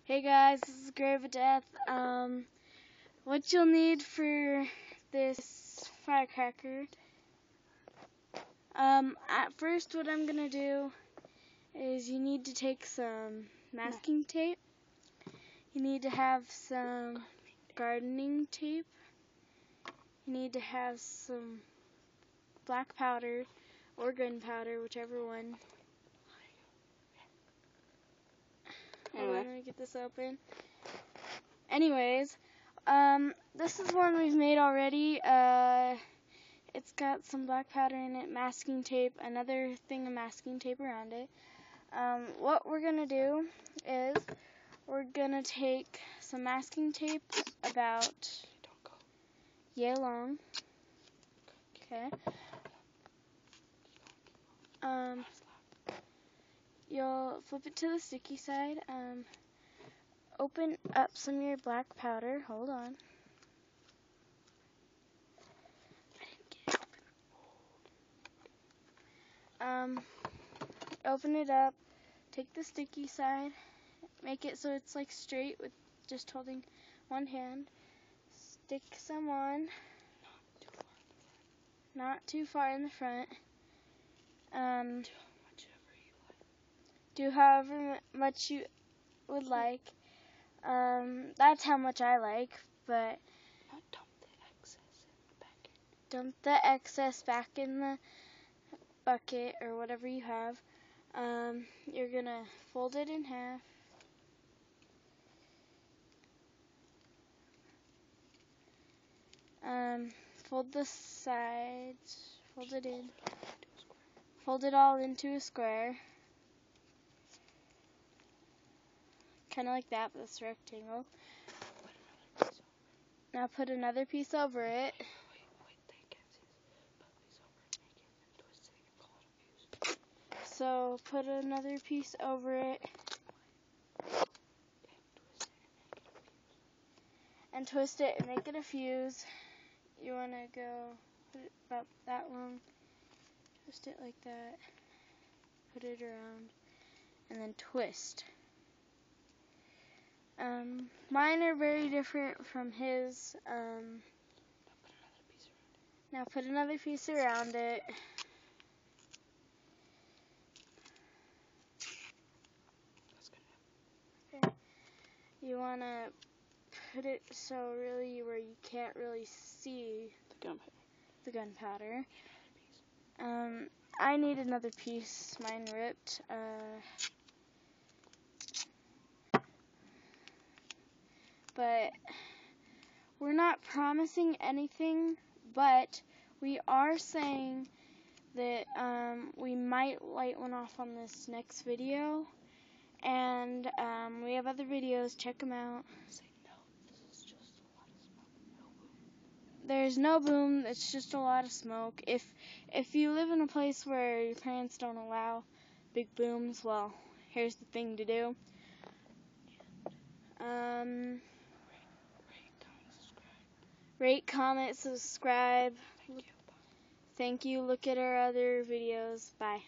Hey guys, this is Grave of Death. What you'll need for this firecracker. At first what I'm gonna do is you need to take some masking tape. You need to have some gardening tape. You need to have some black powder or gunpowder, whichever one. Anyway, let me get this open. Anyways, this is one we've made already. It's got some black powder in it, masking tape, another thing of masking tape around it. What we're gonna do is we're gonna take some masking tape about yay long. Okay. You'll flip it to the sticky side. Open up some of your black powder. Hold on. Open it up. Take the sticky side. Make it so it's like straight with just holding one hand. Stick some on. Not too far in the front. Do however much you would like. That's how much I like, but dump the excess back in the bucket or whatever you have. You're gonna fold it in half. Fold the sides, fold it in, fold it all into a square. Kind of like that, but it's a rectangle. Now put another piece over it. So put another piece over it. And twist it and make it a fuse. You want to go put it about that long. Twist it like that. Put it around. And then twist. Mine are very different from his. Now put another piece around it. Okay. You want to put it so really where you can't really see the gunpowder. I need another piece. Mine ripped. But we're not promising anything, but we are saying that we might light one off on this next video, and we have other videos. Check them out. There's no boom. It's just a lot of smoke. If you live in a place where your parents don't allow big booms, well, here's the thing to do. Rate, comment, subscribe. Thank you. Look at our other videos. Bye.